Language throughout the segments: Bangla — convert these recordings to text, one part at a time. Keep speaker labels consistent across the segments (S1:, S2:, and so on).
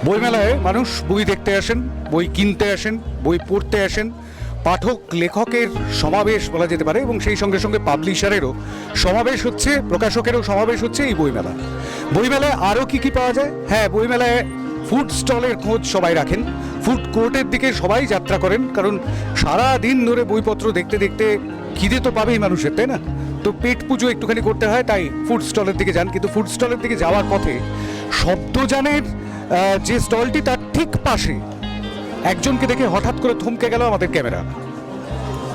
S1: বইমেলায় মানুষ বই দেখতে আসেন, বই কিনতে আসেন, বই পড়তে আসেন। পাঠক লেখকের সমাবেশ বলা যেতে পারে, এবং সেই সঙ্গে সঙ্গে পাবলিশারেরও সমাবেশ হচ্ছে, প্রকাশকেরও সমাবেশ হচ্ছে এই বইমেলা। বইমেলায় আরও কি পাওয়া যায়? হ্যাঁ, বইমেলায় ফুড স্টলের খোঁজ সবাই রাখেন, ফুড কোর্টের দিকে সবাই যাত্রা করেন, কারণ সারা দিন ধরে বইপত্র দেখতে দেখতে খিদে তো পাবেই মানুষের, তাই না? তো পেট পুজো একটুখানি করতে হয়, তাই ফুড স্টলের দিকে যান। কিন্তু ফুড স্টলের দিকে যাওয়ার পথে শব্দযানের যে স্টলটি তার ঠিক পাশে একজনকে দেখে হঠাৎ করে থমকে গেল আমাদের ক্যামেরা।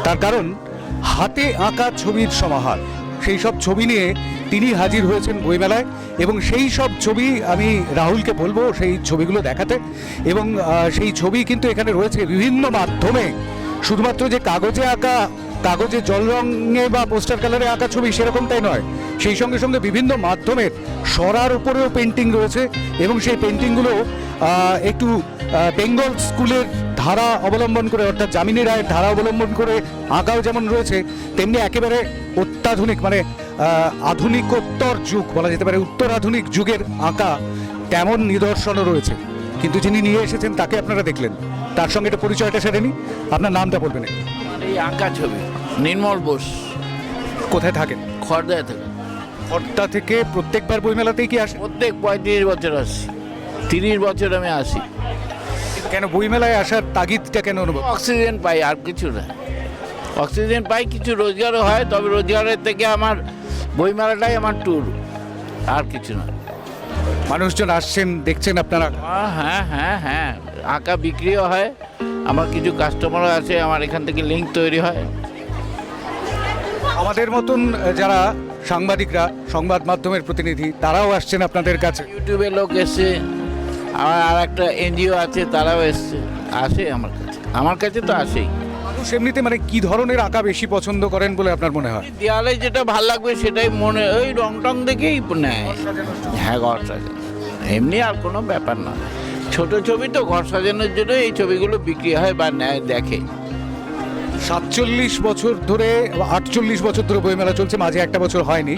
S1: তার কারণ হাতে আঁকা ছবির সমাহার। সেই সব ছবি নিয়ে তিনি হাজির হয়েছেন বইমেলায়, এবং সেই সব ছবি আমি রাহুলকে বলবো সেই ছবিগুলো দেখাতে। এবং সেই ছবি কিন্তু এখানে রয়েছে বিভিন্ন মাধ্যমে, শুধুমাত্র যে কাগজে আঁকা, কাগজে জল রঙে বা পোস্টার কালারে আঁকা ছবি সেরকমটাই নয়, সেই সঙ্গে সঙ্গে বিভিন্ন মাধ্যমের সরার উপরেও পেন্টিং রয়েছে, এবং সেই পেন্টিংগুলো একটু বেঙ্গল স্কুলের ধারা অবলম্বন করে, অর্থাৎ যামিনী রায়ের ধারা অবলম্বন করে আঁকাও যেমন রয়েছে, তেমনি একেবারে অত্যাধুনিক, মানে আধুনিকোত্তর যুগ বলা যেতে পারে, উত্তর আধুনিক যুগের আঁকা তেমন নিদর্শনও রয়েছে। কিন্তু যিনি নিয়ে এসেছেন তাকে আপনারা দেখলেন, তার সঙ্গে একটা পরিচয়টা সেরে নি। আপনার নামটা বলবেন?
S2: এই আঁকা ছবি নির্মল বোস।
S1: কোথায় থাকেন?
S2: খড়দায় থাকে।
S1: খড়দা থেকে প্রত্যেকবার বইমেলাতেই কি আসে?
S2: প্রত্যেক 35 বছর আসি, 30 বছর আমি আসি।
S1: কেন বইমেলায় আসার তাগিদটা কেন অনুভব?
S2: অক্সিজেন পাই, আর কিছু না। অক্সিজেন পাই, কিছু রোজগারও হয়, তবে রোজগারের থেকে আমার বইমেলাটাই আমার ট্যুর, আর কিছু না।
S1: মানুষজন আসছেন, দেখছেন আপনারা?
S2: হ্যাঁ হ্যাঁ হ্যাঁ, আঁকা বিক্রিও হয়, আমার কিছু কাস্টমারও আছে, আমার এখান থেকে লিঙ্ক তৈরি হয়।
S1: আমাদের মতন যারা সাংবাদিকরা, সংবাদ মাধ্যমের প্রতিনিধি, তারাও আসছেন আপনাদের কাছে?
S2: ইউটিউবে লোক এসছে, আমার আর একটা এনজিও আছে, তারাও এসছে, আসে আমার কাছে তো আসেই।
S1: মানুষ এমনিতে মানে কি ধরনের আঁকা বেশি পছন্দ করেন বলে আপনার মনে হয়?
S2: দেয়ালে যেটা ভাল লাগবে সেটাই মনে, ওই রং টং দেখেই নেয়। হ্যাঁ, ঘর সাজানো, এমনি আর কোনো ব্যাপার না। ছোট ছবি তো, ঘর সাজানোর জন্য এই ছবিগুলো বিক্রি হয় বা নেয়, দেখে।
S1: 47 বছর ধরে, 48 বছর ধরে বইমেলা চলছে, মাঝে একটা বছর হয়নি।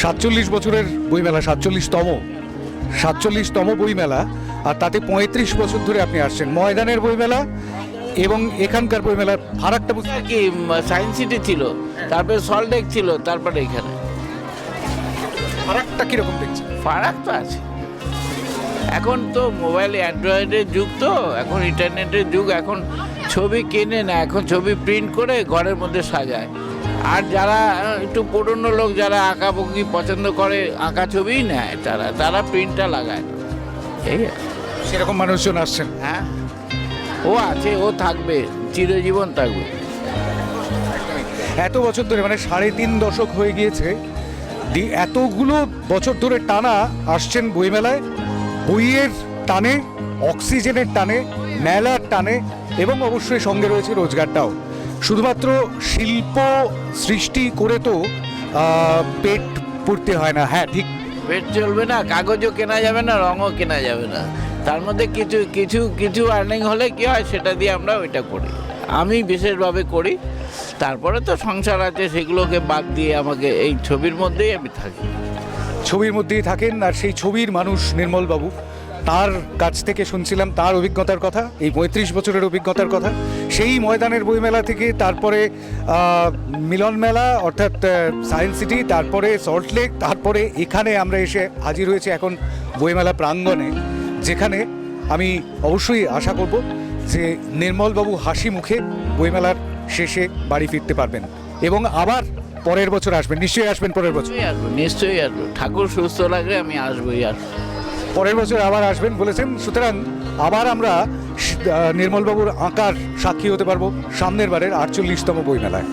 S1: 47 বছরের বইমেলা, 47তম বইমেলা, আর তাতে 35 বছর ধরে আপনি আসছেন। ময়দানের বইমেলা এবং এখানকার বইমেলার ফারাকটা বুঝতে
S2: কি, সায়েন্স সিটি ছিল, তারপরে সল্টলেক ছিল, তারপরে এখানে।
S1: ফারাকটা কিরকম দেখছেন?
S2: ফারাক তো আছে। এখন তো মোবাইল অ্যান্ড্রয়েডের যুগ, তো এখন ইন্টারনেটের যুগ। এখন ছবি কেনে না, এখন ছবি প্রিন্ট করে ঘরের মধ্যে সাজায়। আর যারা একটু পুরনো লোক, যারা আঁকাবুকি পছন্দ করে, আঁকা ছবিই নেয়, তারা প্রিন্টটা লাগায়। এই
S1: সেরকম মানুষজন আসছেন?
S2: হ্যাঁ, ও আছে, ও থাকবে, চিরজীবন থাকবে।
S1: এত বছর ধরে, মানে 3.5 দশক হয়ে গিয়েছে, এতগুলো বছর ধরে টানা আসছেন বইমেলায়, বইয়ের টানে, অক্সিজেনের টানে, মেলার টানে, এবং অবশ্যই সঙ্গে রয়েছে রোজগারটাও। শুধুমাত্র শিল্প সৃষ্টি করে তো পেট পড়তে হয় না। হ্যাঁ, ঠিক,
S2: পেট চলবে না, কাগজও কেনা যাবে না, রঙও কেনা যাবে না। তার মধ্যে কিছু কিছু কিছু আর্নিং হলে কি হয়, সেটা দিয়ে আমরা ওইটা করি, আমি বিশেষভাবে করি। তারপরে তো সংসার আছে, সেগুলোকে বাদ দিয়ে আমাকে এই ছবির মধ্যেই আমি থাকি।
S1: ছবির মধ্যেই থাকেন, আর সেই ছবির মানুষ নির্মলবাবু, তার কাছ থেকে শুনছিলাম তার অভিজ্ঞতার কথা, এই 35 বছরের অভিজ্ঞতার কথা। সেই ময়দানের বইমেলা থেকে তারপরে মিলন মেলা, অর্থাৎ সায়েন্স সিটি, তারপরে সল্টলেক, তারপরে এখানে আমরা এসে হাজির হয়েছি এখন বইমেলা প্রাঙ্গণে, যেখানে আমি অবশ্যই আশা করব যে নির্মলবাবু হাসি মুখে বইমেলার শেষে বাড়ি ফিরতে পারবেন, এবং আবার পরের বছর আসবেন। নিশ্চয়ই আসবেন পরের বছর?
S2: নিশ্চয়ই আসবো, ঠাকুর সুস্থ লাগলে আমি আসবোই। আর
S1: পরের বছর আবার আসবেন বলেছেন, সুতরাং আবার আমরা নির্মলবাবুর আঁকার সাক্ষী হতে পারবো সামনের বারের 48তম বইমেলায়।